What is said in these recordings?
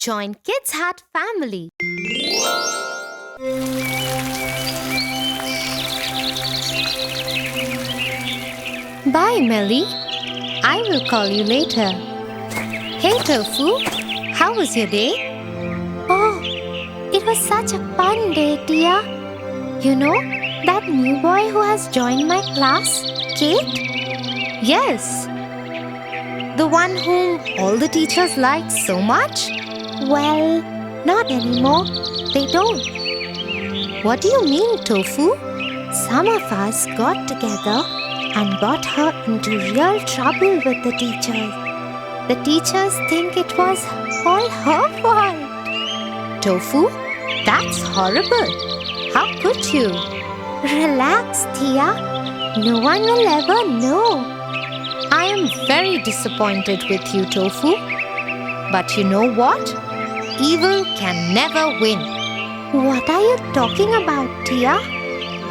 Join Kids Hut family. Bye, Melly. I will call you later. Hey, Tofu. How was your day? Oh, it was such a fun day, Tia. You know, that new boy who has joined my class, Kate? Yes. The one whom all the teachers like so much? Well, not anymore. They don't. What do you mean, Tofu? Some of us got together and got her into real trouble with the teachers. The teachers think it was all her fault. Tofu, that's horrible. How could you? Relax, Tia. No one will ever know. I am very disappointed with you, Tofu. But you know what? Evil can never win. What are you talking about, Tia?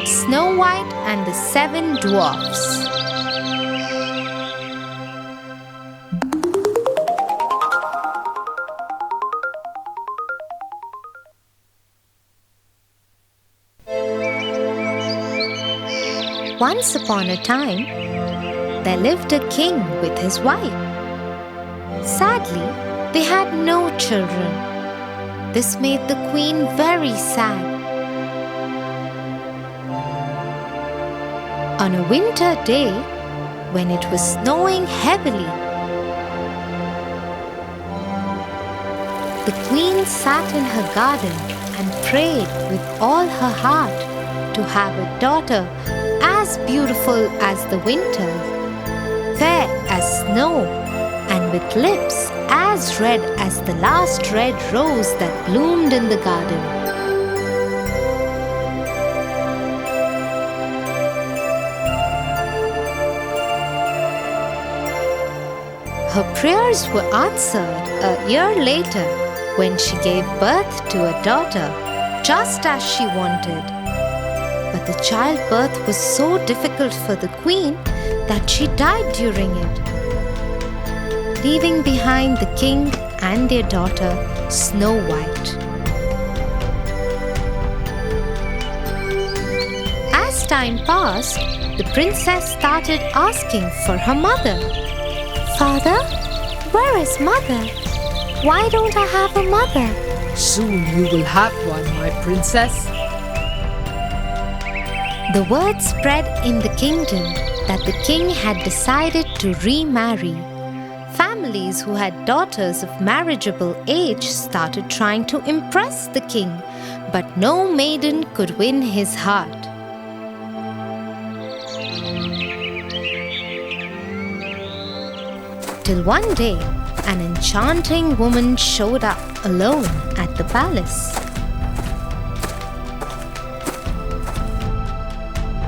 Snow White and the Seven Dwarfs. Once upon a time, there lived a king with his wife. Sadly, they had no children. This made the queen very sad. On a winter day, when it was snowing heavily, the queen sat in her garden and prayed with all her heart to have a daughter as beautiful as the winter, fair as snow, and with lips as red as the last red rose that bloomed in the garden. Her prayers were answered a year later when she gave birth to a daughter, just as she wanted. But the childbirth was so difficult for the queen that she died during it, leaving behind the king and their daughter, Snow White. As time passed, the princess started asking for her mother. Father, where is mother? Why don't I have a mother? Soon you will have one, my princess. The word spread in the kingdom that the king had decided to remarry. Families who had daughters of marriageable age started trying to impress the king, but no maiden could win his heart. Till one day, an enchanting woman showed up alone at the palace.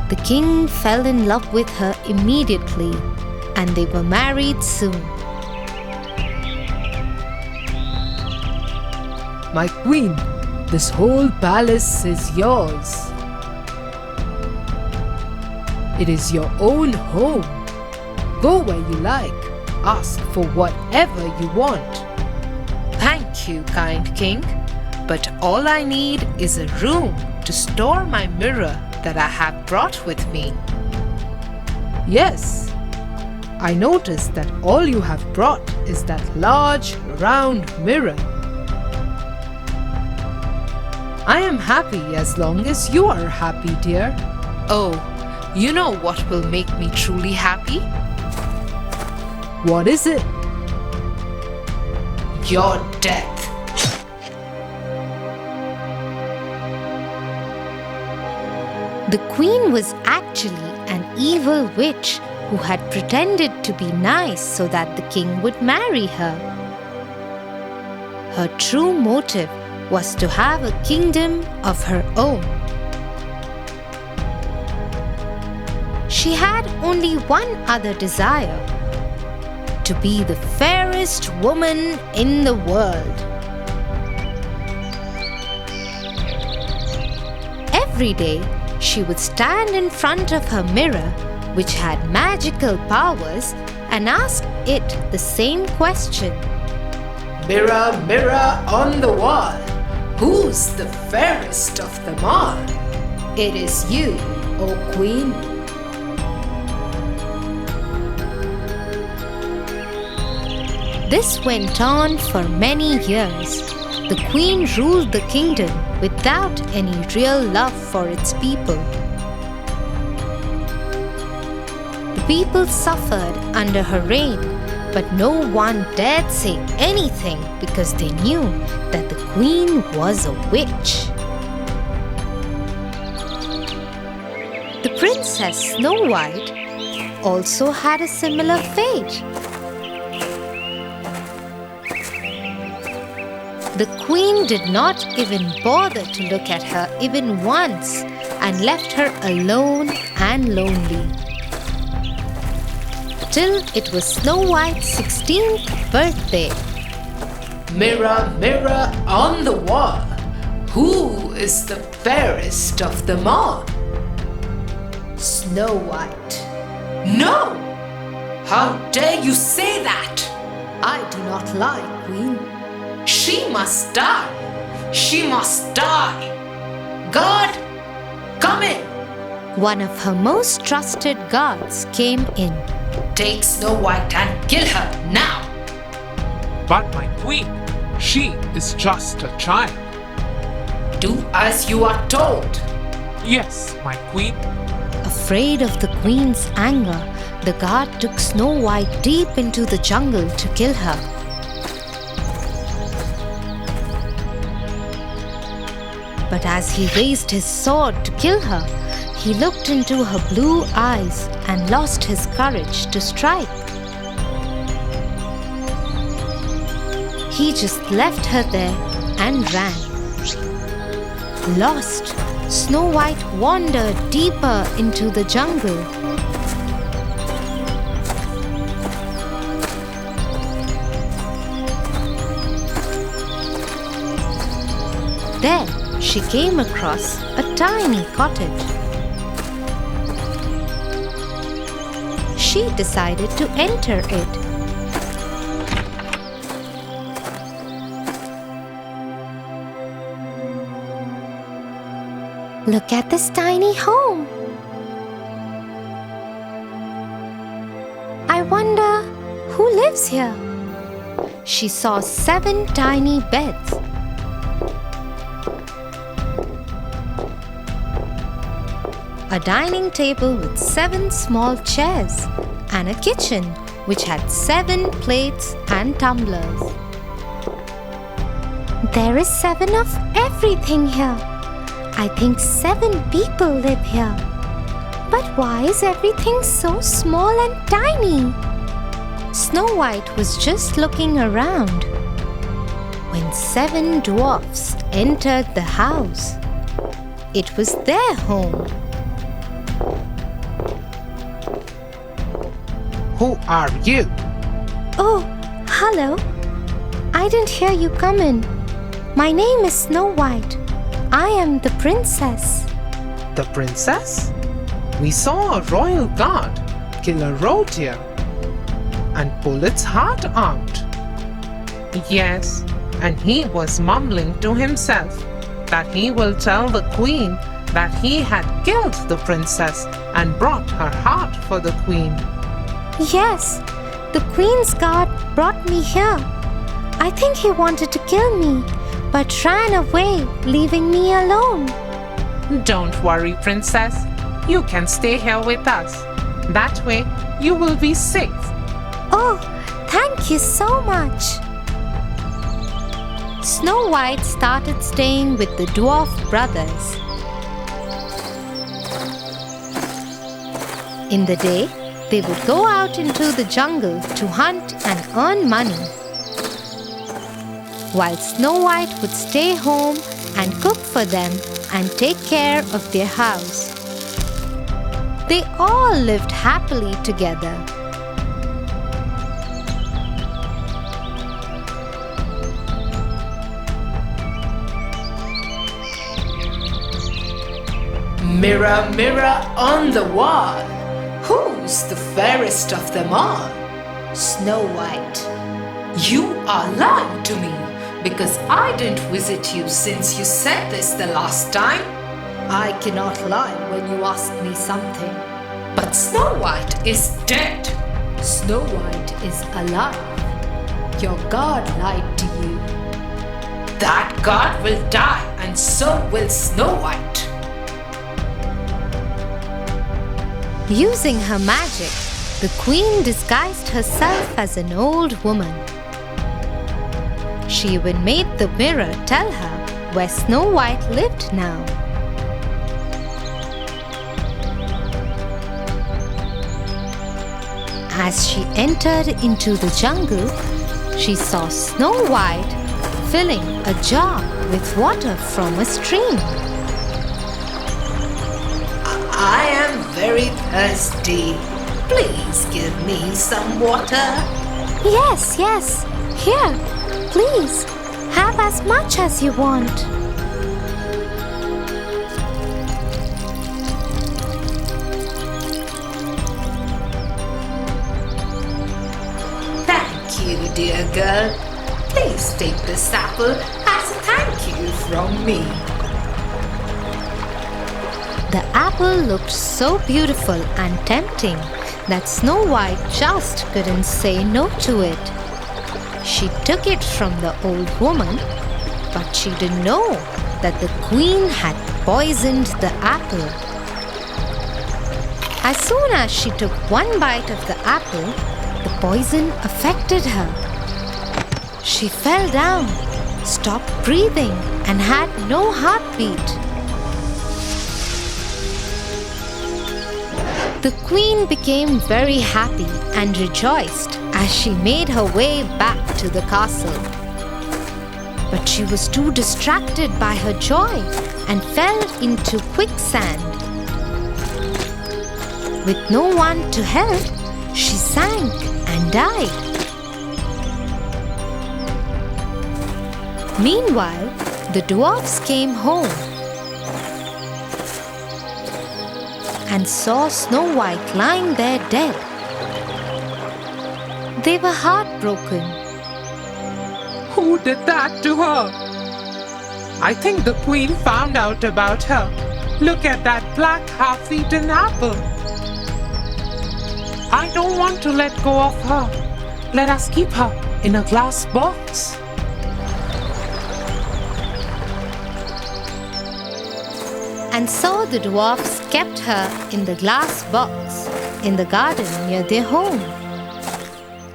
The king fell in love with her immediately, and they were married soon. My queen, this whole palace is yours. It is your own home. Go where you like. Ask for whatever you want. Thank you, kind king, but all I need is a room to store my mirror that I have brought with me. Yes, I noticed that all you have brought is that large, round mirror. I am happy as long as you are happy, dear. Oh, you know what will make me truly happy? What is it? Your death. The queen was actually an evil witch who had pretended to be nice so that the king would marry her. Her true motive was to have a kingdom of her own. She had only one other desire: to be the fairest woman in the world. Every day, she would stand in front of her mirror, which had magical powers, and ask it the same question: Mirror, mirror on the wall, who's the fairest of them all? It is you, O Queen. This went on for many years. The queen ruled the kingdom without any real love for its people. The people suffered under her reign, but no one dared say anything because they knew that the queen was a witch. The princess Snow White also had a similar fate. The queen did not even bother to look at her even once and left her alone and lonely. Till it was Snow White's 16th birthday. Mirror, mirror on the wall, who is the fairest of them all? Snow White. No! How dare you say that? I do not lie, Queen. She must die! She must die! God, come in! One of her most trusted guards came in. Take Snow White and kill her now! But my queen, she is just a child. Do as you are told. Yes, my queen. Afraid of the queen's anger, the guard took Snow White deep into the jungle to kill her. But as he raised his sword to kill her, he looked into her blue eyes and lost his courage to strike. He just left her there and ran. Lost, Snow White wandered deeper into the jungle. There, she came across a tiny cottage. She decided to enter it. Look at this tiny home. I wonder who lives here. She saw 7 tiny beds. A dining table with 7 small chairs and a kitchen which had 7 plates and tumblers. There is 7 of everything here. I think 7 people live here. But why is everything so small and tiny? Snow White was just looking around when 7 dwarfs entered the house. It was their home. Who are you? Oh, hello. I didn't hear you come in. My name is Snow White. I am the princess. The princess? We saw a royal guard kill a reindeer and pull its heart out. Yes, and he was mumbling to himself that he will tell the queen that he had killed the princess and brought her heart for the queen. Yes, the queen's guard brought me here. I think he wanted to kill me, but ran away, leaving me alone. Don't worry, princess. You can stay here with us. That way, you will be safe. Oh, thank you so much. Snow White started staying with the dwarf brothers. In the day, they would go out into the jungle to hunt and earn money, while Snow White would stay home and cook for them and take care of their house. They all lived happily together. Mirror, mirror on the wall, who's the fairest of them all? Snow White. You are lying to me because I didn't visit you since you said this the last time. I cannot lie when you ask me something. But Snow White is dead. Snow White is alive. Your god lied to you. That god will die, and so will Snow White. Using her magic, the queen disguised herself as an old woman. She even made the mirror tell her where Snow White lived now. As she entered into the jungle, she saw Snow White filling a jar with water from a stream. I am very thirsty. Please give me some water. Yes, yes. Here, please, have as much as you want. Thank you, dear girl. Please take this apple as a thank you from me. The apple looked so beautiful and tempting that Snow White just couldn't say no to it. She took it from the old woman, but she didn't know that the queen had poisoned the apple. As soon as she took one bite of the apple, the poison affected her. She fell down, stopped breathing, and had no heartbeat. The queen became very happy and rejoiced as she made her way back to the castle. But she was too distracted by her joy and fell into quicksand. With no one to help, she sank and died. Meanwhile, the dwarfs came home and saw Snow White lying there dead. They were heartbroken. Who did that to her? I think the queen found out about her. Look at that black half-eaten apple. I don't want to let go of her. Let us keep her in a glass box. And so the dwarfs kept her in the glass box in the garden near their home.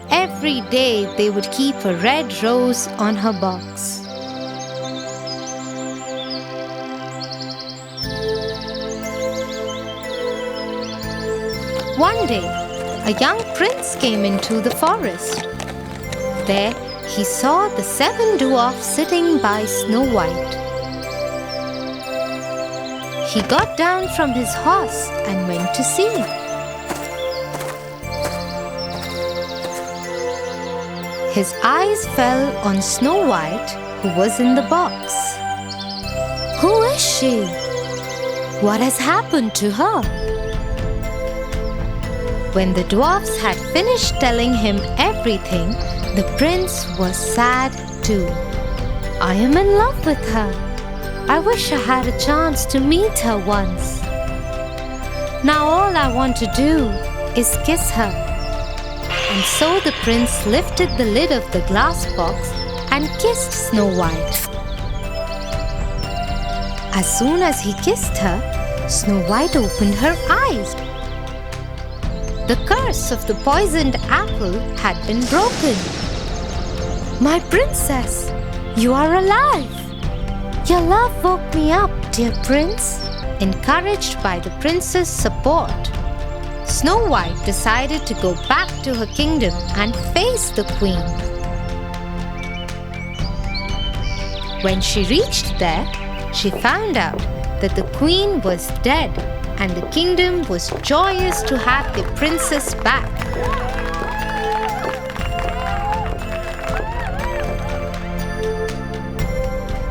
Every day they would keep a red rose on her box. One day, a young prince came into the forest. There he saw the 7 dwarfs sitting by Snow White. He got down from his horse and went to see. His eyes fell on Snow White, who was in the box. Who is she? What has happened to her? When the dwarfs had finished telling him everything, the prince was sad too. I am in love with her. I wish I had a chance to meet her once. Now all I want to do is kiss her. And so the prince lifted the lid of the glass box and kissed Snow White. As soon as he kissed her, Snow White opened her eyes. The curse of the poisoned apple had been broken. My princess, you are alive. Your love woke me up, dear prince. Encouraged by the prince's support, Snow White decided to go back to her kingdom and face the queen. When she reached there, she found out that the queen was dead and the kingdom was joyous to have the princess back.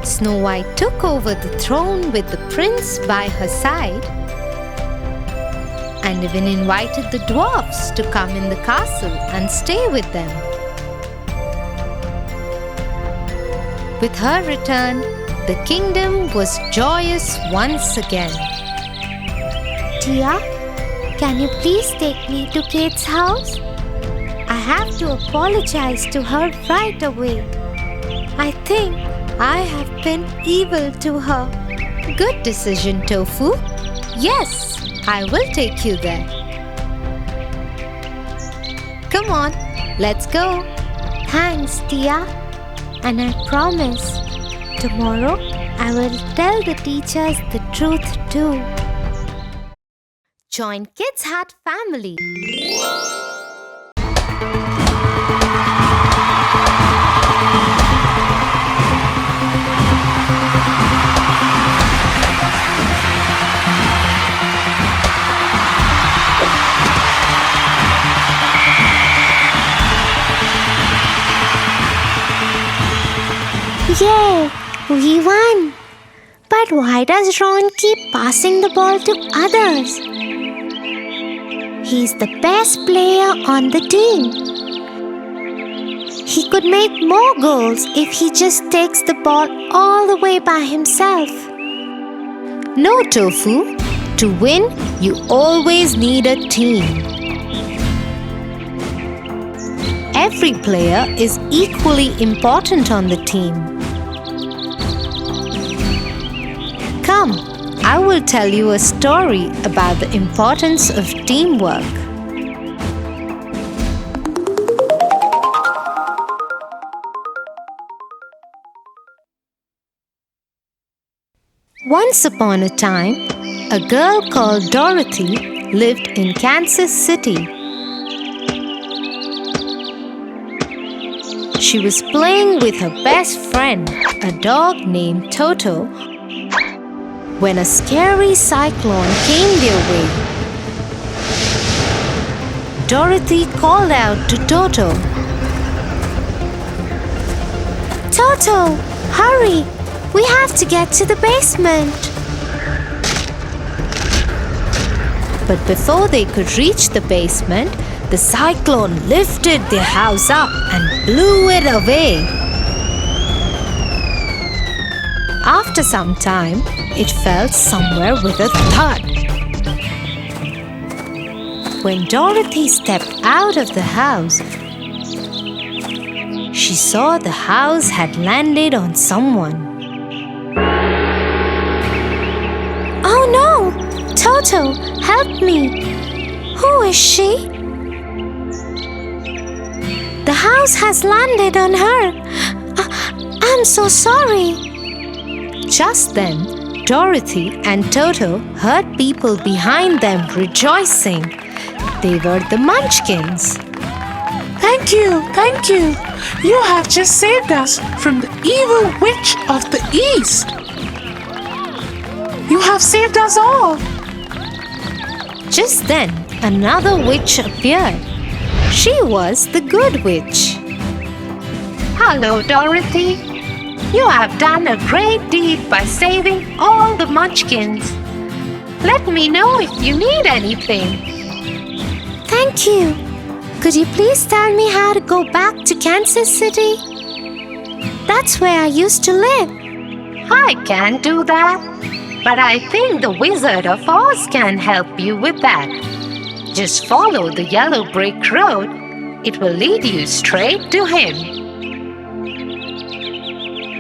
Snow White took over the throne with the prince by her side and even invited the dwarfs to come in the castle and stay with them. With her return, the kingdom was joyous once again. Tia, can you please take me to Kate's house? I have to apologize to her right away. I think I have been evil to her. Good decision, Tofu. Yes, I will take you there. Come on, let's go. Thanks, Tia. And I promise, tomorrow I will tell the teachers the truth too. Join Kids Heart family. Yay! We won! But why does Ron keep passing the ball to others? He's the best player on the team. He could make more goals if he just takes the ball all the way by himself. No, Tofu. To win, you always need a team. Every player is equally important on the team. Come, I will tell you a story about the importance of teamwork. Once upon a time, a girl called Dorothy lived in Kansas City. She was playing with her best friend, a dog named Toto, when a scary cyclone came their way. Dorothy called out to Toto, Toto, hurry! We have to get to the basement. but before they could reach the basement, the cyclone lifted their house up and blew it away. After some time, it fell somewhere with a thud. When Dorothy stepped out of the house, she saw the house had landed on someone. Oh no! Toto, help me! Who is she? The house has landed on her. I'm so sorry. Just then, Dorothy and Toto heard people behind them rejoicing. They were the Munchkins. Thank you, thank you. You have just saved us from the evil witch of the East. You have saved us all. Just then, another witch appeared. She was the Good Witch. Hello, Dorothy. You have done a great deed by saving all the Munchkins. Let me know if you need anything. Thank you. Could you please tell me how to go back to Kansas City? That's where I used to live. I can't do that, but I think the Wizard of Oz can help you with that. Just follow the yellow brick road. It will lead you straight to him.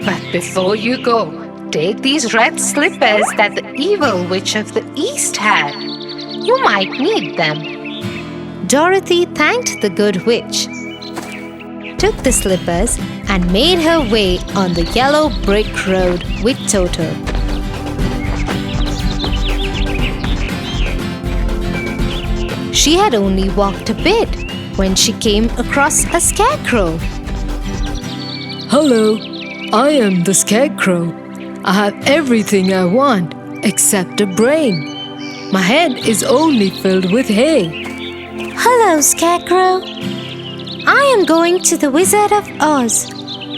But before you go, take these red slippers that the evil witch of the East had. You might need them. Dorothy thanked the Good Witch, took the slippers, and made her way on the yellow brick road with Toto. She had only walked a bit when she came across a scarecrow. Hello, I am the Scarecrow. I have everything I want except a brain. My head is only filled with hay. Hello, Scarecrow. I am going to the Wizard of Oz.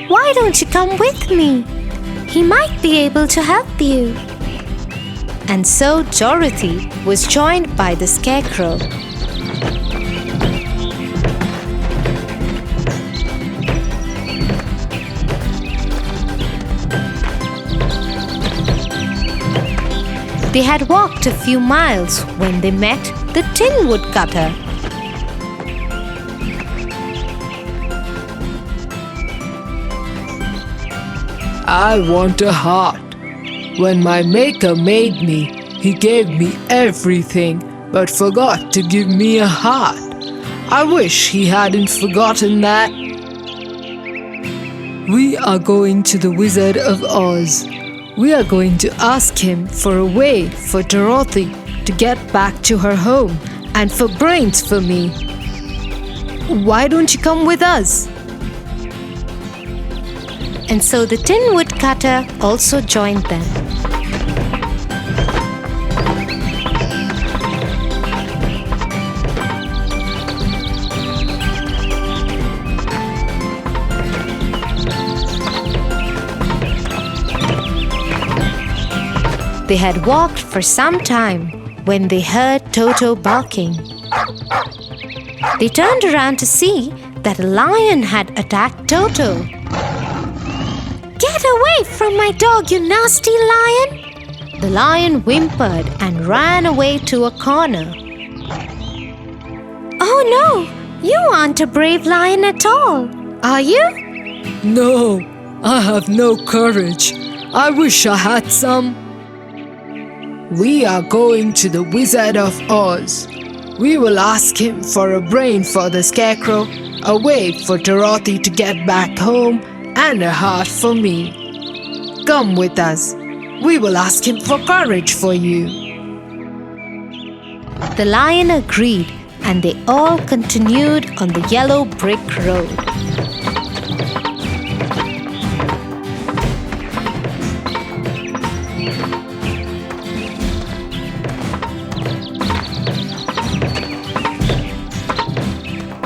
Why don't you come with me? He might be able to help you. And so Dorothy was joined by the Scarecrow. They had walked a few miles when they met the Tin Woodcutter. I want a heart. When my maker made me, he gave me everything, but forgot to give me a heart. I wish he hadn't forgotten that. We are going to the Wizard of Oz. We are going to ask him for a way for Dorothy to get back to her home and for brains for me. Why don't you come with us? And so the Tin Woodcutter also joined them. They had walked for some time when they heard Toto barking. They turned around to see that a lion had attacked Toto. "Get away from my dog, you nasty lion!" The lion whimpered and ran away to a corner. "Oh no, you aren't a brave lion at all, are you?" No, I have no courage. I wish I had some. We are going to the Wizard of Oz. We will ask him for a brain for the Scarecrow, a way for Dorothy to get back home, and a heart for me. Come with us. We will ask him for courage for you. The lion agreed, and they all continued on the yellow brick road.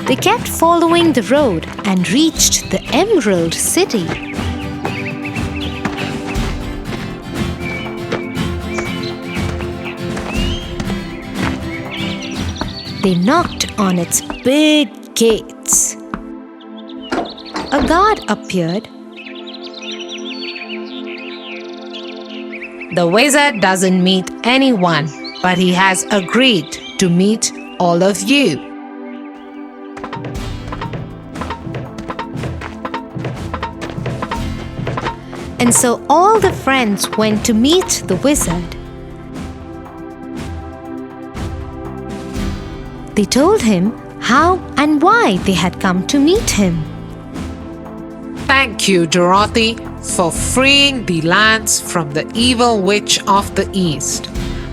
They kept following the road and reached the Emerald City. They knocked on its big gates. A guard appeared. The wizard doesn't meet anyone, but he has agreed to meet all of you. And so all the friends went to meet the wizard. They told him how and why they had come to meet him. Thank you, Dorothy, for freeing the lands from the evil witch of the East.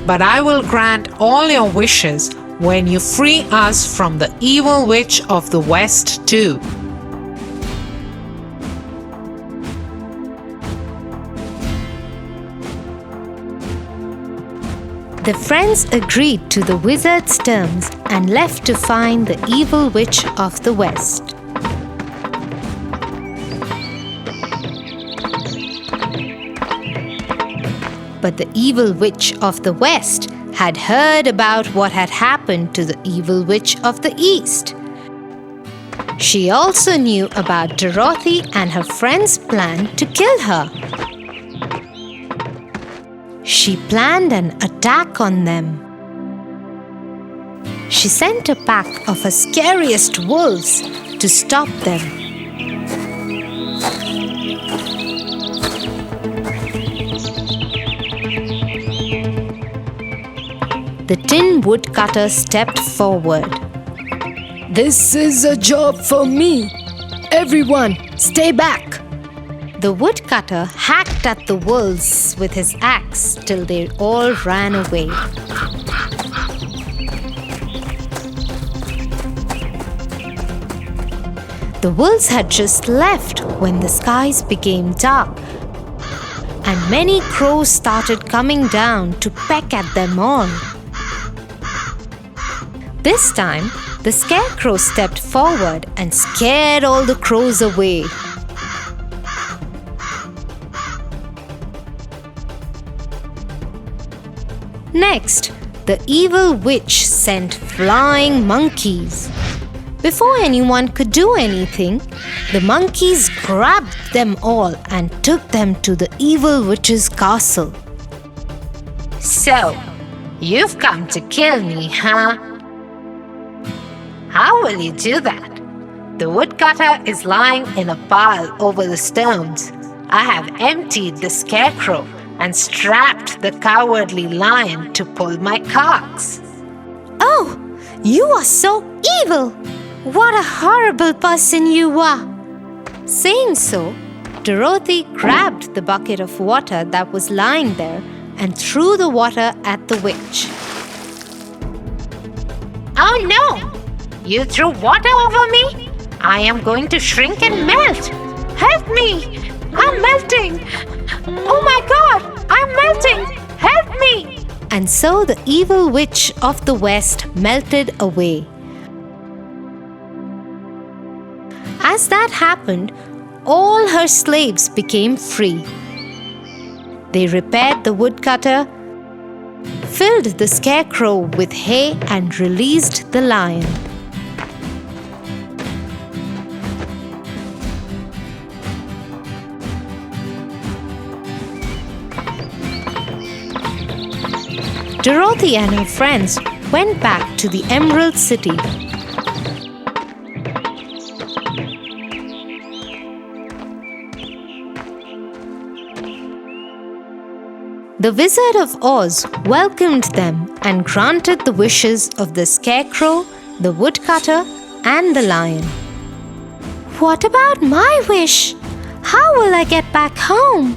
But I will grant all your wishes when you free us from the evil witch of the West too. The friends agreed to the wizard's terms and left to find the evil witch of the West. But the evil witch of the West had heard about what had happened to the evil witch of the East. She also knew about Dorothy and her friends' plan to kill her. She planned an attack on them. She sent a pack of her scariest wolves to stop them. The Tin Woodcutter stepped forward. This is a job for me. Everyone, stay back. The woodcutter hacked at the wolves with his axe till they all ran away. The wolves had just left when the skies became dark, and many crows started coming down to peck at them all. This time, the Scarecrow stepped forward and scared all the crows away. Next, the evil witch sent flying monkeys. Before anyone could do anything, the monkeys grabbed them all and took them to the evil witch's castle. So, you've come to kill me, huh? How will you do that? The woodcutter is lying in a pile over the stones. I have emptied the scarecrow and strapped the cowardly lion to pull my carcass. Oh, you are so evil! What a horrible person you are! Saying so, Dorothy grabbed the bucket of water that was lying there and threw the water at the witch. Oh no! You threw water over me? I am going to shrink and melt! Help me! I'm melting! Oh my God! I'm melting! Help me! And so the evil witch of the West melted away. As that happened, all her slaves became free. They repaired the woodcutter, filled the scarecrow with hay, and released the lion. Dorothy and her friends went back to the Emerald City. The Wizard of Oz welcomed them and granted the wishes of the Scarecrow, the Woodcutter, and the Lion. What about my wish? How will I get back home?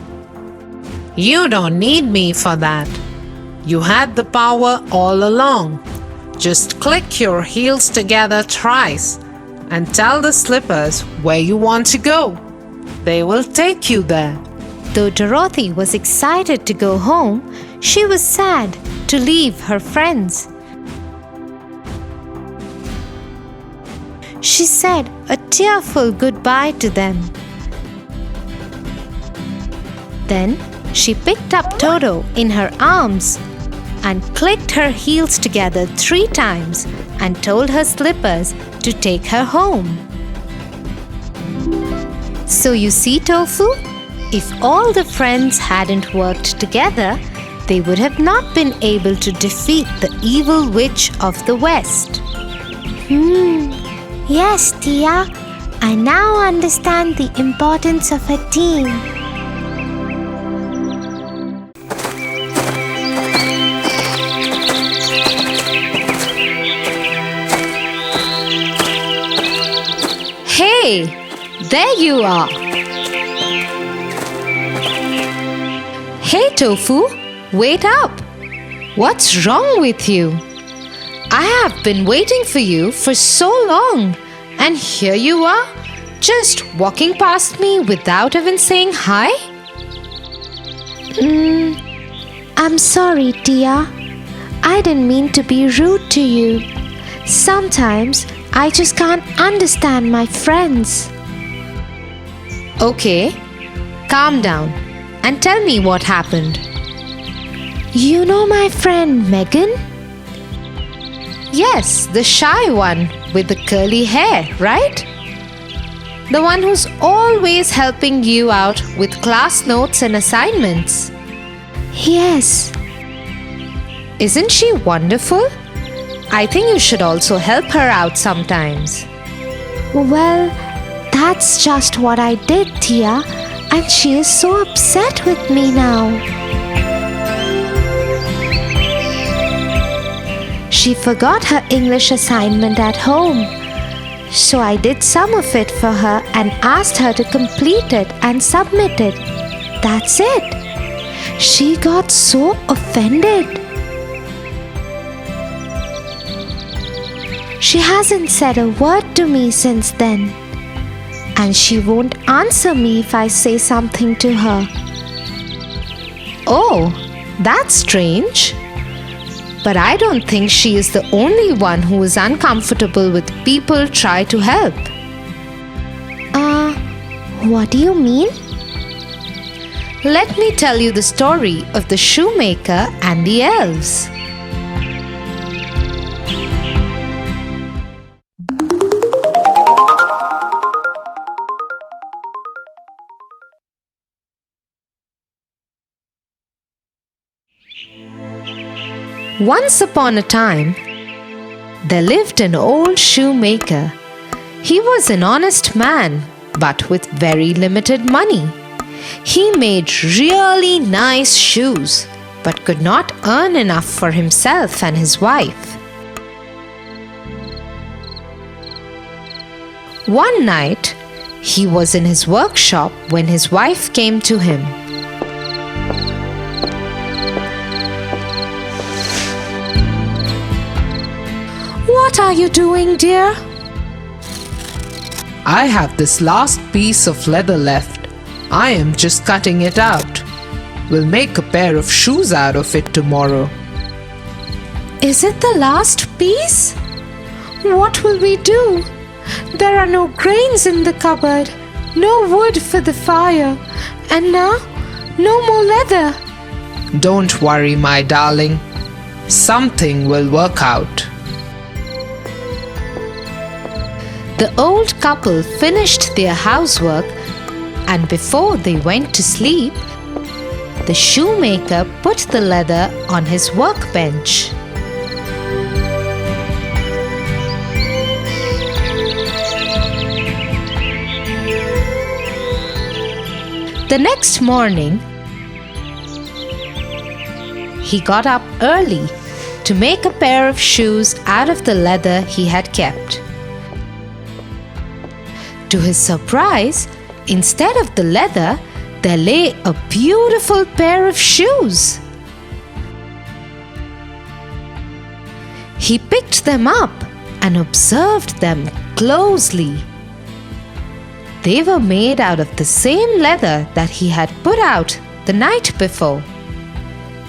You don't need me for that. You had the power all along. Just click your heels together thrice and tell the slippers where you want to go. They will take you there. Though Dorothy was excited to go home, she was sad to leave her friends. She said a tearful goodbye to them. Then she picked up Toto in her arms and clicked her heels together 3 times and told her slippers to take her home. So you see, Tofu, if all the friends hadn't worked together, they would have not been able to defeat the evil witch of the West. Yes, Tia. I now understand the importance of a team. Hey, there you are. Hey, Tofu, wait up. What's wrong with you? I have been waiting for you for so long, and here you are, just walking past me without even saying hi? I'm sorry, Tia. I didn't mean to be rude to you. Sometimes I just can't understand my friends. Okay, calm down and tell me what happened. You know my friend Megan? Yes, the shy one with the curly hair, right? The one who's always helping you out with class notes and assignments. Yes. Isn't she wonderful? I think you should also help her out sometimes. Well, that's just what I did, Tia, and she is so upset with me now. She forgot her English assignment at home. So I did some of it for her and asked her to complete it and submit it. That's it. She got so offended. She hasn't said a word to me since then. And she won't answer me if I say something to her. Oh, that's strange. But I don't think she is the only one who is uncomfortable with people try to help. What do you mean? Let me tell you the story of the Shoemaker and the Elves. Once upon a time, there lived an old shoemaker. He was an honest man, but with very limited money. He made really nice shoes, but could not earn enough for himself and his wife. One night, he was in his workshop when his wife came to him. "What are you doing, dear?" I have this last piece of leather left. I am just cutting it out. We'll make a pair of shoes out of it tomorrow. "Is it the last piece? What will we do? There are no grains in the cupboard, no wood for the fire, and now no more leather." Don't worry, my darling. Something will work out. The old couple finished their housework, and before they went to sleep, the shoemaker put the leather on his workbench. The next morning, he got up early to make a pair of shoes out of the leather he had kept. To his surprise, instead of the leather, there lay a beautiful pair of shoes. He picked them up and observed them closely. They were made out of the same leather that he had put out the night before.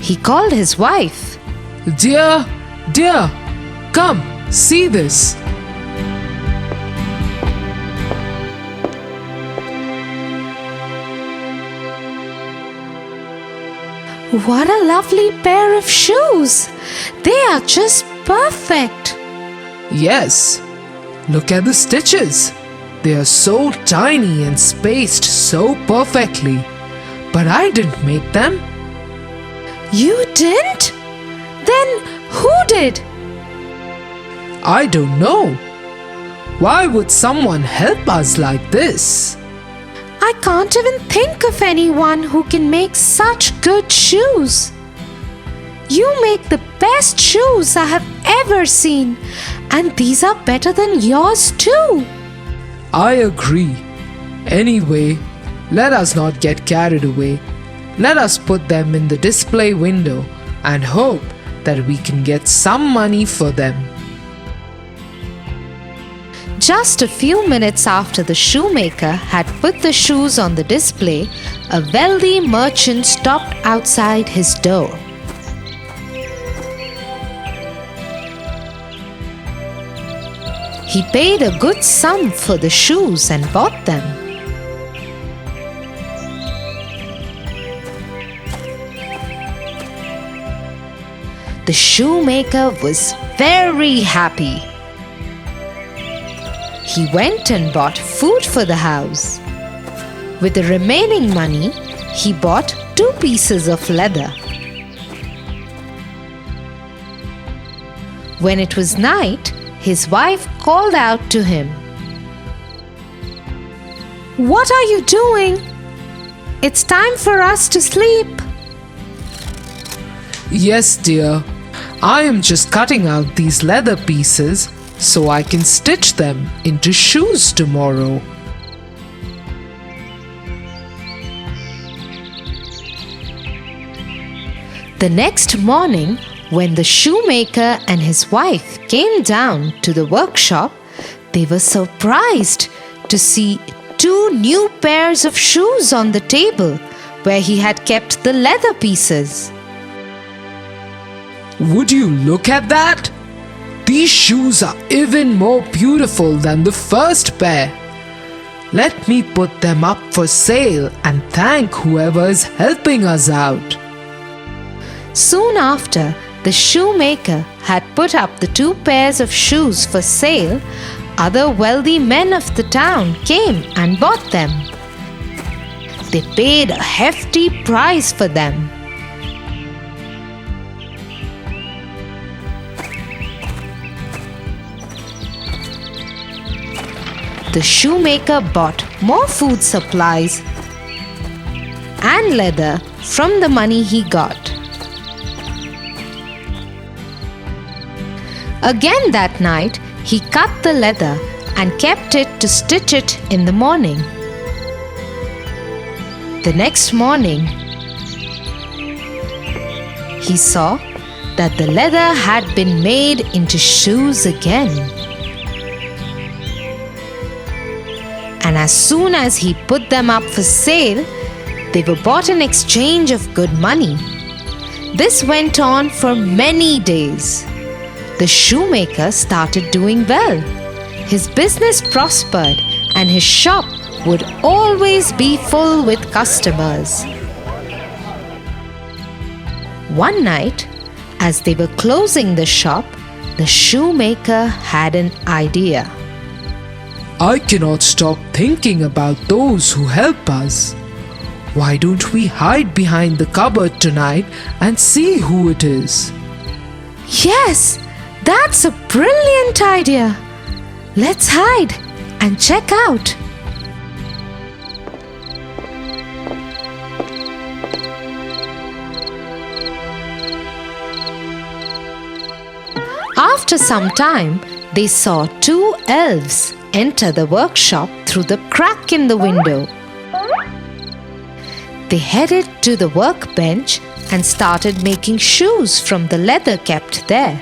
He called his wife. Dear, come, see this. "What a lovely pair of shoes! They are just perfect." Yes, look at the stitches. They are so tiny and spaced so perfectly. But I didn't make them. "You didn't? Then who did?" I don't know. Why would someone help us like this? I can't even think of anyone who can make such good shoes. You make the best shoes I have ever seen, and these are better than yours too. I agree. Anyway, let us not get carried away. Let us put them in the display window and hope that we can get some money for them. Just a few minutes after the shoemaker had put the shoes on the display, a wealthy merchant stopped outside his door. He paid a good sum for the shoes and bought them. The shoemaker was very happy. He went and bought food for the house. With the remaining money, he bought 2 pieces of leather. When it was night, his wife called out to him. "What are you doing? It's time for us to sleep." Yes, dear. I am just cutting out these leather pieces so I can stitch them into shoes tomorrow. The next morning, when the shoemaker and his wife came down to the workshop, they were surprised to see 2 new pairs of shoes on the table where he had kept the leather pieces. Would you look at that? These shoes are even more beautiful than the first pair. Let me put them up for sale and thank whoever is helping us out. Soon after, the shoemaker had put up the 2 pairs of shoes for sale. Other wealthy men of the town came and bought them. They paid a hefty price for them. the shoemaker bought more food supplies and leather from the money he got. Again that night, he cut the leather and kept it to stitch it in the morning. The next morning, he saw that the leather had been made into shoes again. And as soon as he put them up for sale, they were bought in exchange of good money. This went on for many days. The shoemaker started doing well. His business prospered and his shop would always be full with customers. One night, as they were closing the shop, the shoemaker had an idea. I cannot stop thinking about those who help us. Why don't we hide behind the cupboard tonight and see who it is? Yes, that's a brilliant idea. Let's hide and check out. After some time, they saw two elves enter the workshop through the crack in the window. They headed to the workbench and started making shoes from the leather kept there.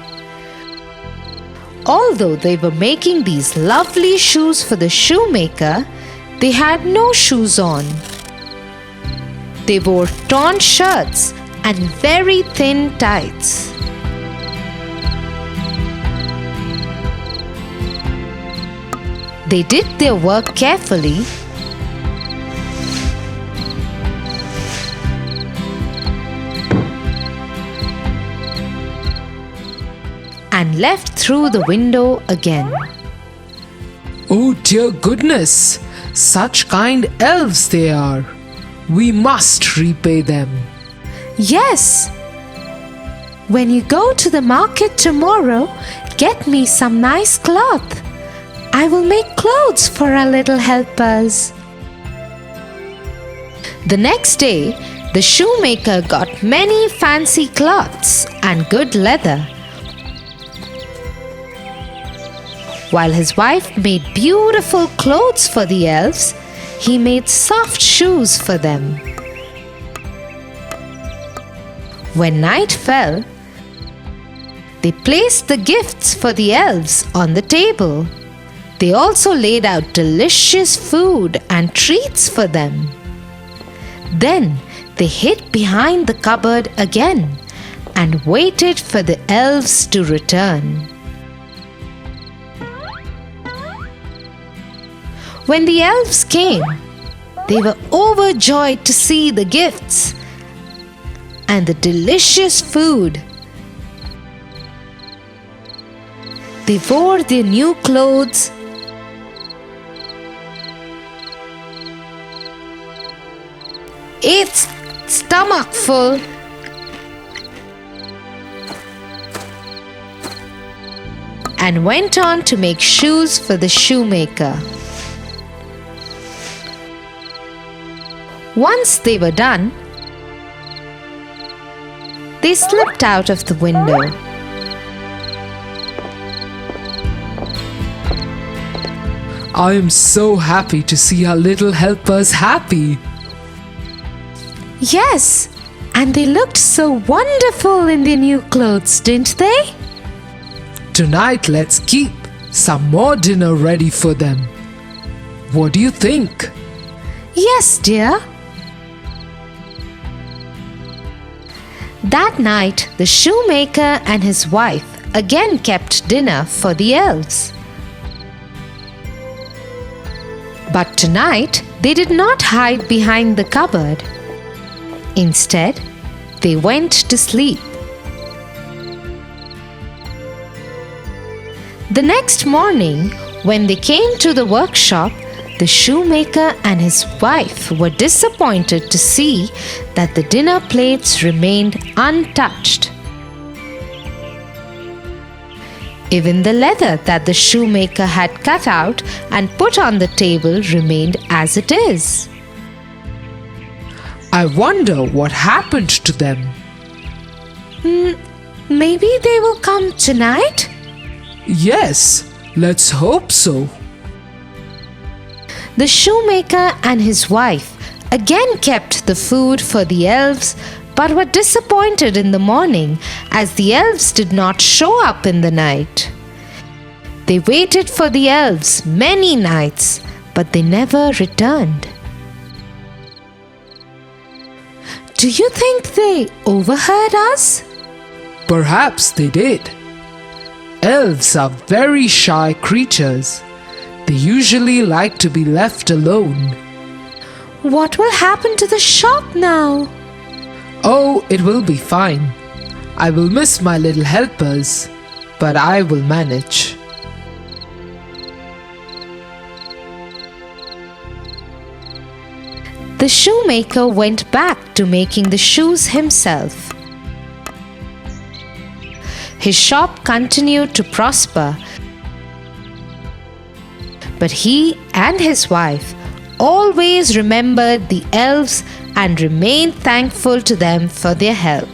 Although they were making these lovely shoes for the shoemaker, they had no shoes on. They wore torn shirts and very thin tights. They did their work carefully and left through the window again. Oh dear goodness, such kind elves they are. We must repay them. Yes. When you go to the market tomorrow, get me some nice cloth. I will make clothes for our little helpers. The next day, the shoemaker got many fancy cloths and good leather, while his wife made beautiful clothes for the elves. He made soft shoes for them. When night fell, they placed the gifts for the elves on the table. They also laid out delicious food and treats for them. Then they hid behind the cupboard again and waited for the elves to return. When the elves came, they were overjoyed to see the gifts and the delicious food. They wore their new clothes ate stomachful and went on to make shoes for the shoemaker. Once they were done, they slipped out of the window. I am so happy to see our little helpers happy. Yes, and they looked so wonderful in their new clothes, didn't they? Tonight let's keep some more dinner ready for them. What do you think? Yes, dear. That night, the shoemaker and his wife again kept dinner for the elves. But tonight, they did not hide behind the cupboard. Instead, they went to sleep. The next morning, when they came to the workshop, the shoemaker and his wife were disappointed to see that the dinner plates remained untouched. Even the leather that the shoemaker had cut out and put on the table remained as it is. I wonder what happened to them. Maybe they will come tonight? Yes, let's hope so. The shoemaker and his wife again kept the food for the elves, but were disappointed in the morning as the elves did not show up in the night. They waited for the elves many nights, but they never returned. Do you think they overheard us? Perhaps they did. Elves are very shy creatures. They usually like to be left alone. What will happen to the shop now? Oh, it will be fine. I will miss my little helpers, but I will manage. The shoemaker went back to making the shoes himself. His shop continued to prosper, but he and his wife always remembered the elves and remained thankful to them for their help.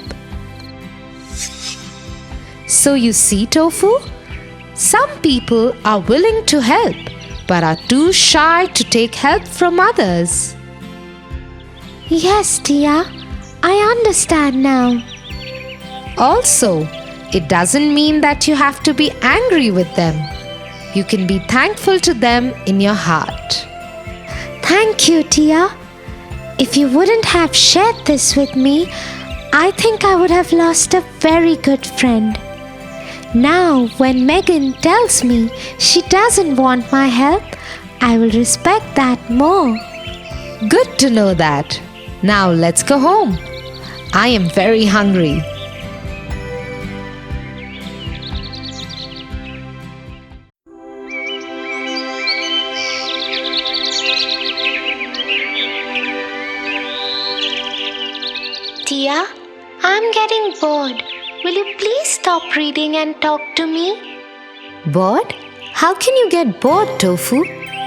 So you see, Tofu, some people are willing to help but are too shy to take help from others. Yes, Tia, I understand now. Also, it doesn't mean that you have to be angry with them. You can be thankful to them in your heart. Thank you, Tia. If you wouldn't have shared this with me, I think I would have lost a very good friend. Now, when Megan tells me she doesn't want my help, I will respect that more. Good to know that. Now let's go home. I am very hungry. Tia, I'm getting bored. Will you please stop reading and talk to me? Bored? How can you get bored, Tofu?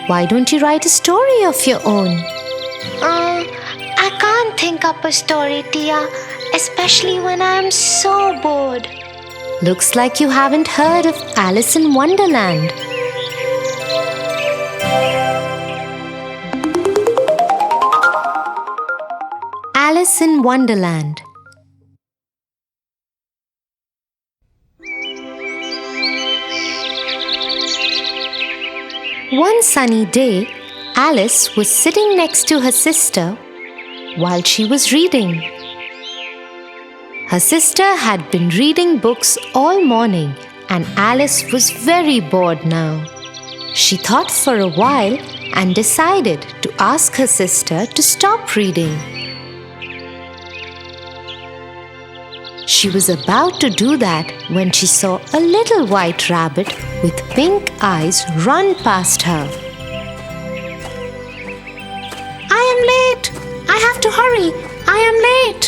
Why don't you write a story of your own? I can't think up a story, Tia, especially when I'm so bored. Looks like you haven't heard of Alice in Wonderland. Alice in Wonderland. One sunny day, Alice was sitting next to her sister while she was reading. Her sister had been reading books all morning and Alice was very bored now. She thought for a while and decided to ask her sister to stop reading. She was about to do that when she saw a little white rabbit with pink eyes run past her. I am late! I have to hurry! I am late!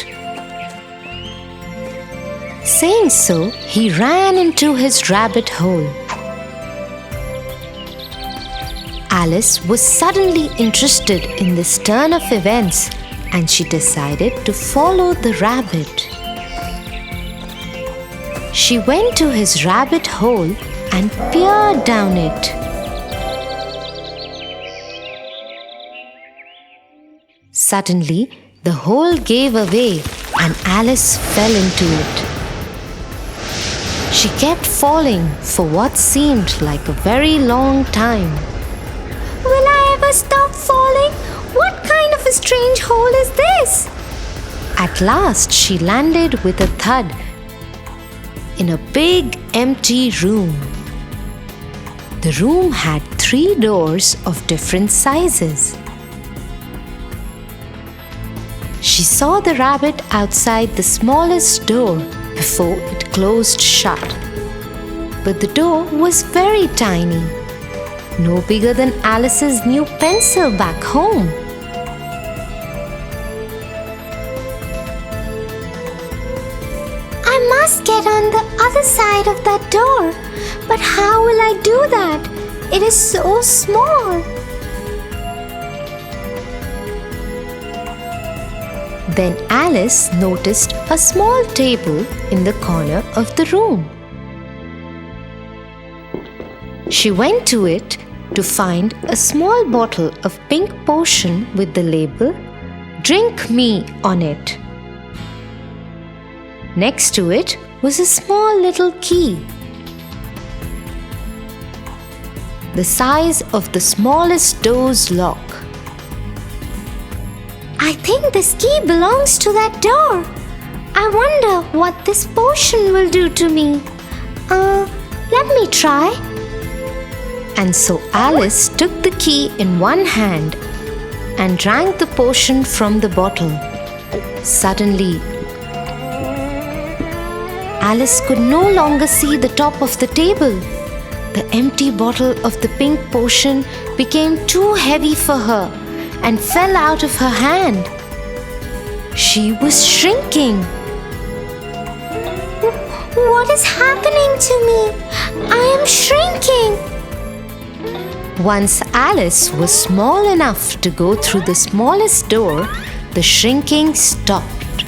Saying so, he ran into his rabbit hole. Alice was suddenly interested in this turn of events and she decided to follow the rabbit. She went to his rabbit hole and peered down it. Suddenly, the hole gave away and Alice fell into it. She kept falling for what seemed like a very long time. Will I ever stop falling? What kind of a strange hole is this? At last, she landed with a thud in a big empty room. The room had 3 doors of different sizes. She saw the rabbit outside the smallest door before it closed shut. But the door was very tiny, no bigger than Alice's new pencil back home. I must get on the other side of that door. But how will I do that? It is so small. Then Alice noticed a small table in the corner of the room. She went to it to find a small bottle of pink potion with the label "Drink Me" on it. Next to it was a small little key, the size of the smallest door's lock. I think this key belongs to that door. I wonder what this potion will do to me. Let me try. And so Alice took the key in one hand and drank the potion from the bottle. Suddenly, Alice could no longer see the top of the table. The empty bottle of the pink potion became too heavy for her and fell out of her hand. She was shrinking. What is happening to me? I am shrinking. Once Alice was small enough to go through the smallest door, the shrinking stopped.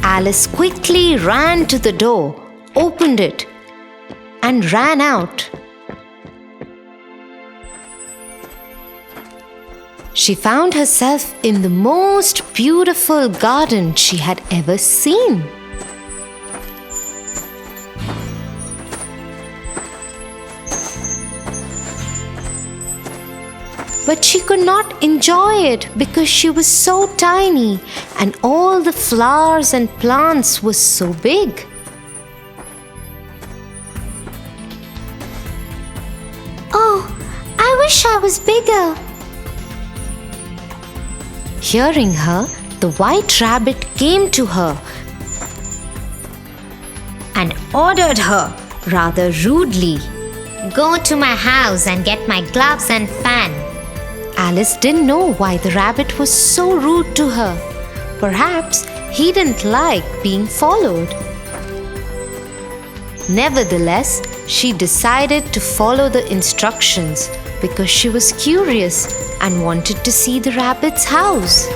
Alice quickly ran to the door, opened it, and ran out. She found herself in the most beautiful garden she had ever seen. But she could not enjoy it because she was so tiny and all the flowers and plants were so big. Oh, I wish I was bigger. Hearing her, the white rabbit came to her and ordered her rather rudely, "Go to my house and get my gloves and fan." Alice didn't know why the rabbit was so rude to her. Perhaps he didn't like being followed. Nevertheless, she decided to follow the instructions because she was curious and wanted to see the rabbit's house.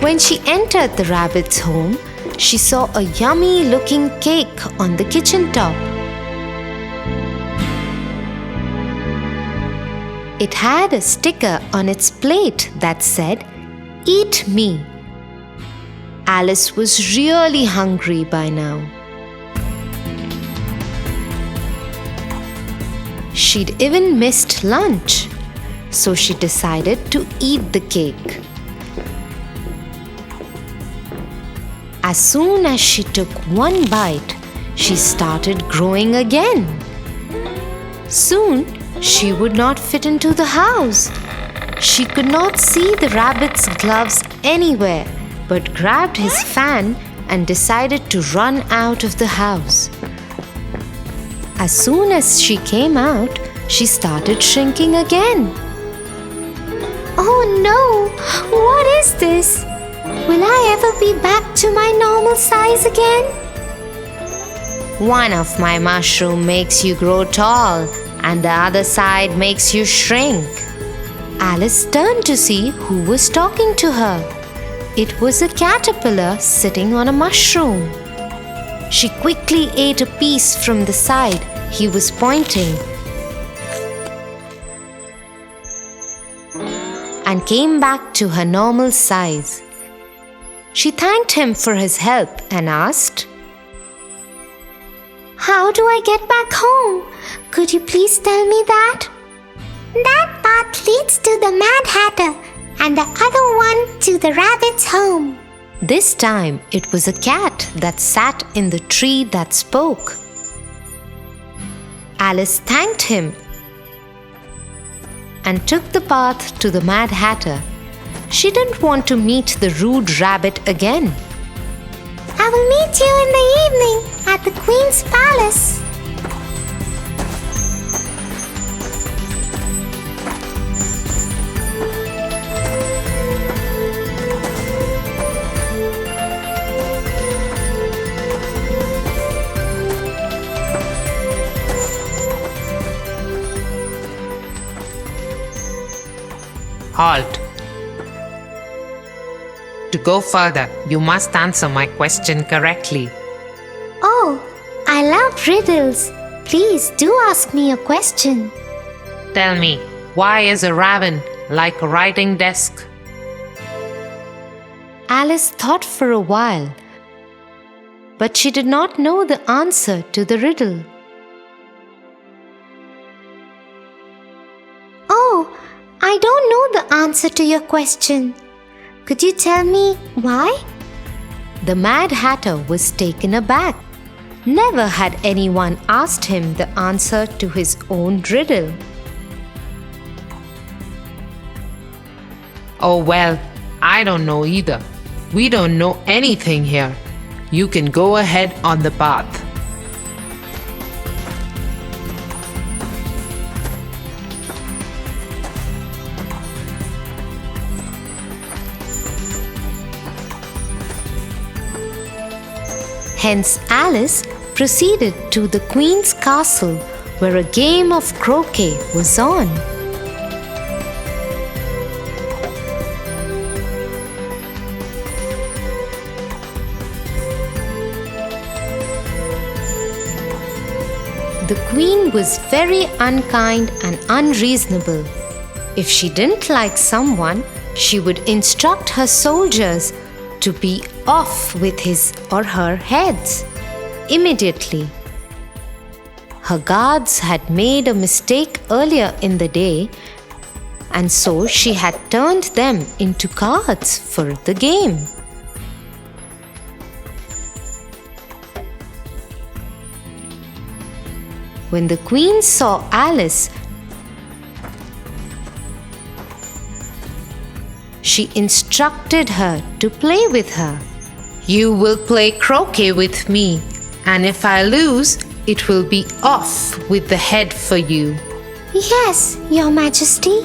When she entered the rabbit's home, she saw a yummy-looking cake on the kitchen top. It had a sticker on its plate that said, "Eat me." Alice was really hungry by now. She'd even missed lunch, so she decided to eat the cake. As soon as she took one bite, she started growing again. Soon, she would not fit into the house. She could not see the rabbit's gloves anywhere, but grabbed his fan and decided to run out of the house. As soon as she came out, she started shrinking again. Oh no! What is this? Will I ever be back to my normal size again? One of my mushrooms makes you grow tall, and the other side makes you shrink. Alice turned to see who was talking to her. It was a caterpillar sitting on a mushroom. She quickly ate a piece from the side he was pointing and came back to her normal size. She thanked him for his help and asked, How do I get back home? Could you please tell me that? That path leads to the Mad Hatter and the other one to the rabbit's home. This time it was a cat that sat in the tree that spoke. Alice thanked him and took the path to the Mad Hatter. She didn't want to meet the rude rabbit again. I will meet you in the evening at the Queen's palace. Halt. To go further, you must answer my question correctly. Oh, I love riddles. Please do ask me a question. Tell me, why is a raven like a writing desk? Alice thought for a while, but she did not know the answer to the riddle. Oh, I don't know the answer to your question. Could you tell me why? The Mad Hatter was taken aback. Never had anyone asked him the answer to his own riddle. Oh well, I don't know either. We don't know anything here. You can go ahead on the path. Hence Alice proceeded to the Queen's castle, where a game of croquet was on. The Queen was very unkind and unreasonable. If she didn't like someone, she would instruct her soldiers to be off with his or her heads immediately. Her guards had made a mistake earlier in the day, and so she had turned them into cards for the game. When the Queen saw Alice, she instructed her to play with her. You will play croquet with me, and if I lose, it will be off with the head for you. Yes, Your Majesty.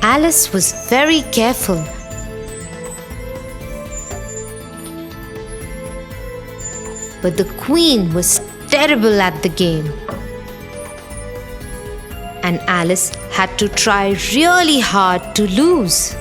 Alice was very careful. But the Queen was terrible at the game, and Alice had to try really hard to lose.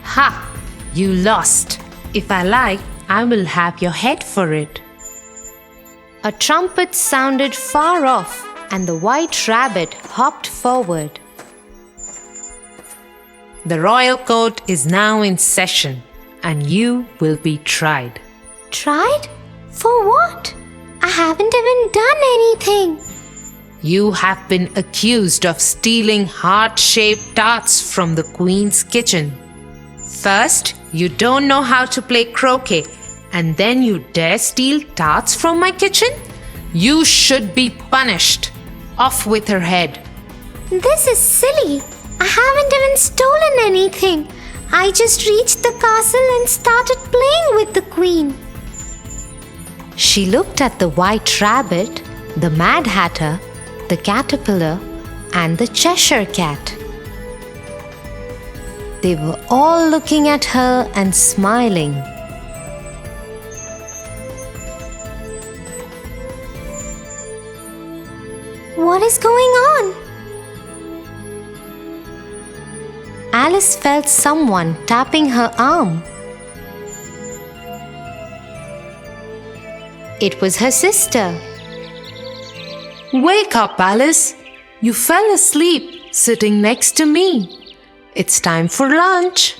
Ha! You lost. If I like, I will have your head for it. A trumpet sounded far off, and the White Rabbit hopped forward. The royal court is now in session, and you will be tried. Tried? For what? I haven't even done anything. You have been accused of stealing heart-shaped tarts from the Queen's kitchen. First, you don't know how to play croquet, and then you dare steal tarts from my kitchen? You should be punished. Off with her head. This is silly. I haven't even stolen anything. I just reached the castle and started playing with the Queen. She looked at the White Rabbit, the Mad Hatter, the Caterpillar, and the Cheshire Cat. They were all looking at her and smiling. What is going on? Alice felt someone tapping her arm. It was her sister. Wake up, Alice. You fell asleep sitting next to me. It's time for lunch.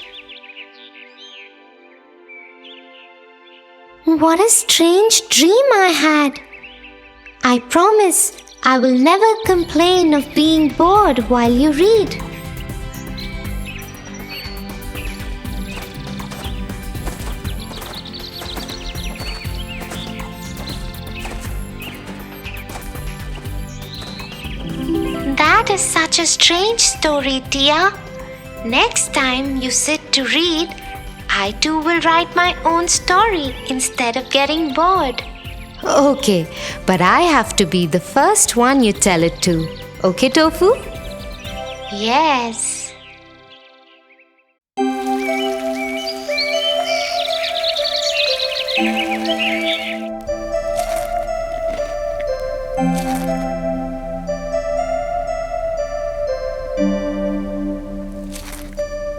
What a strange dream I had. I promise I will never complain of being bored while you read. That is such a strange story, Tia. Next time you sit to read, I too will write my own story instead of getting bored. Okay, but I have to be the first one you tell it to. Okay, Tofu? Yes.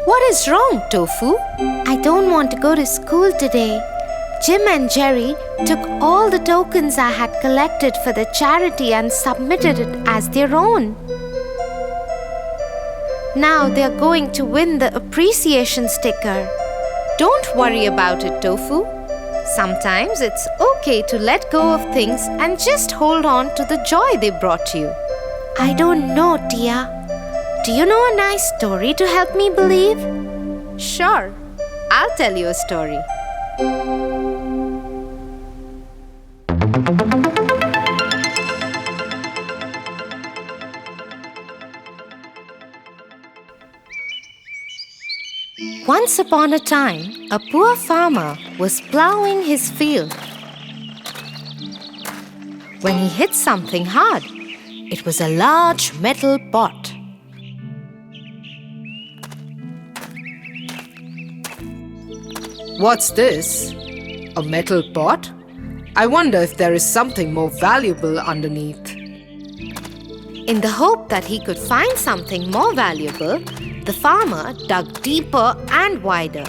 What is wrong, Tofu? I don't want to go to school today. Jim and Jerry took all the tokens I had collected for the charity and submitted it as their own. Now they are going to win the appreciation sticker. Don't worry about it, Tofu. Sometimes it's okay to let go of things and just hold on to the joy they brought you. I don't know, Tia. Do you know a nice story to help me believe? Sure, I'll tell you a story. Once upon a time, a poor farmer was plowing his field. When he hit something hard, it was a large metal pot. What's this? A metal pot? I wonder if there is something more valuable underneath. In the hope that he could find something more valuable, the farmer dug deeper and wider.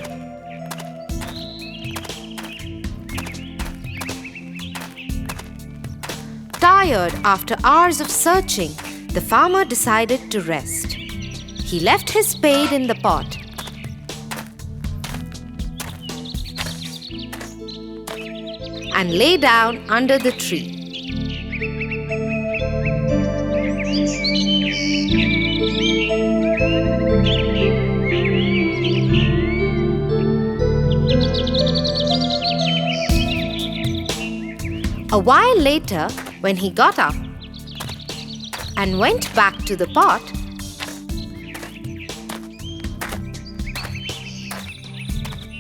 Tired after hours of searching, the farmer decided to rest. He left his spade in the pot. And lay down under the tree. A while later, when he got up and went back to the pot,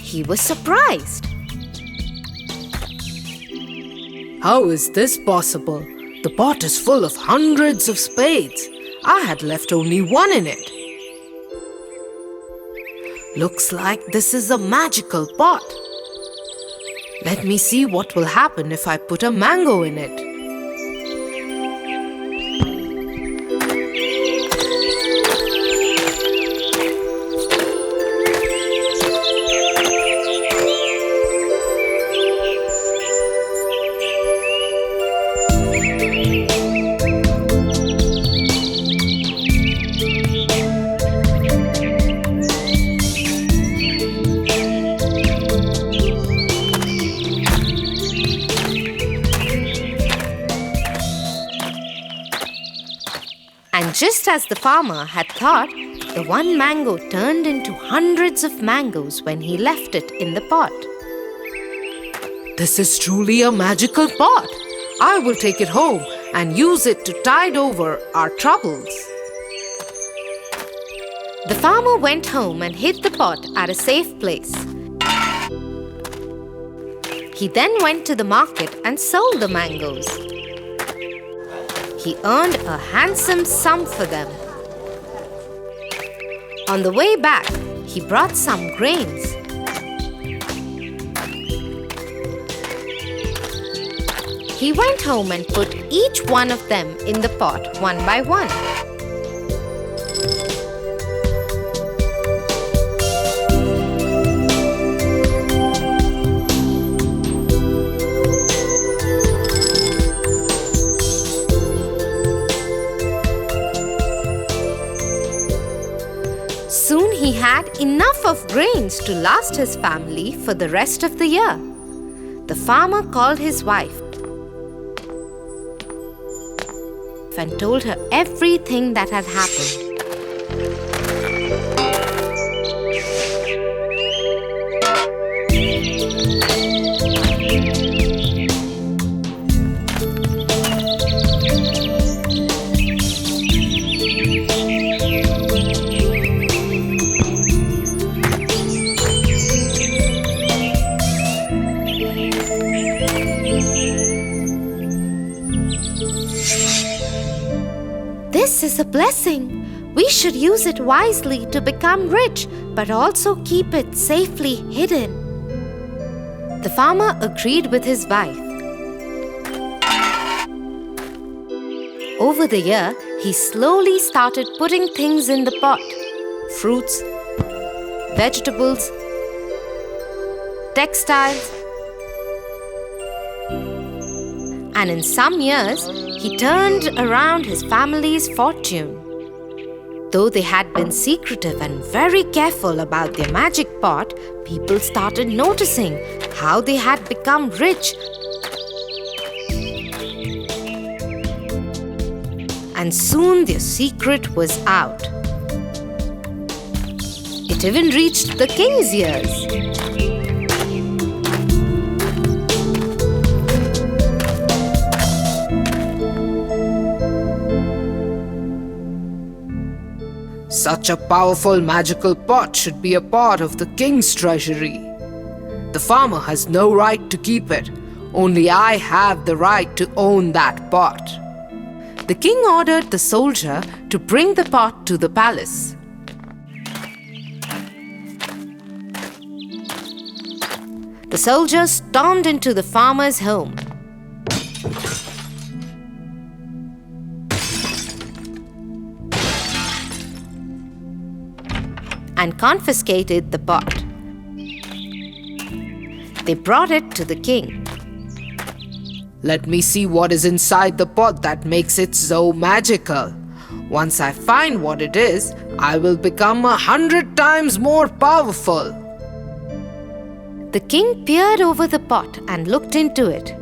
he was surprised. How is this possible? The pot is full of hundreds of spades. I had left only one in it. Looks like this is a magical pot. Let me see what will happen if I put a mango in it. And just as the farmer had thought, the one mango turned into hundreds of mangoes when he left it in the pot. This is truly a magical pot. I will take it home and use it to tide over our troubles. The farmer went home and hid the pot at a safe place. He then went to the market and sold the mangoes. He earned a handsome sum for them. On the way back, he brought some grains. He went home and put each one of them in the pot one by one. Soon he had enough of grains to last his family for the rest of the year. The farmer called his wife and told her everything that had happened. is a blessing. We should use it wisely to become rich, but also keep it safely hidden. The farmer agreed with his wife. Over the year, he slowly started putting things in the pot: fruits, vegetables, textiles. And in some years, he turned around his family's fortune. Though they had been secretive and very careful about their magic pot, people started noticing how they had become rich. And soon their secret was out. It even reached the king's ears. Such a powerful magical pot should be a part of the king's treasury. The farmer has no right to keep it. Only I have the right to own that pot. The king ordered the soldier to bring the pot to the palace. The soldier stormed into the farmer's home. And confiscated the pot. They brought it to the king. Let me see what is inside the pot that makes it so magical. Once I find what it is, I will become 100 times more powerful. The king peered over the pot and looked into it.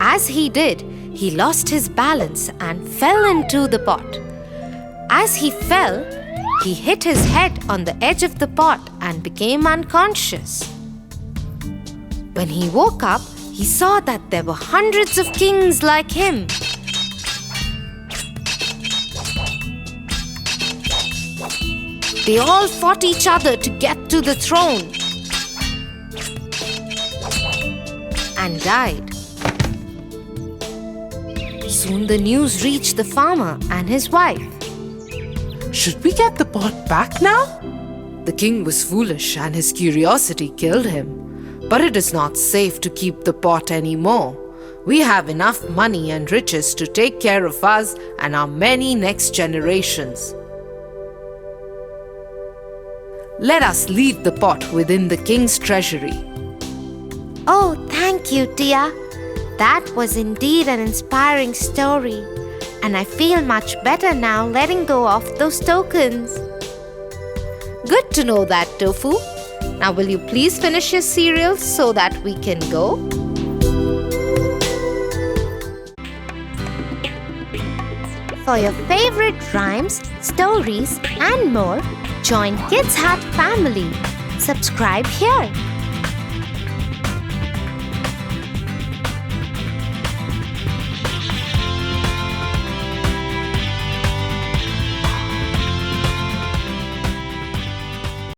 As he did, he lost his balance and fell into the pot. As he fell, he hit his head on the edge of the pot and became unconscious. When he woke up, he saw that there were hundreds of kings like him. They all fought each other to get to the throne and died. Soon the news reached the farmer and his wife. Should we get the pot back now? The king was foolish and his curiosity killed him. But it is not safe to keep the pot anymore. We have enough money and riches to take care of us and our many next generations. Let us leave the pot within the king's treasury. Oh, thank you, Tia. That was indeed an inspiring story. And I feel much better now letting go of those tokens. Good to know that, Tofu. Now will you please finish your cereal so that we can go? For your favorite rhymes, stories and more, join Kids Hut family. Subscribe here.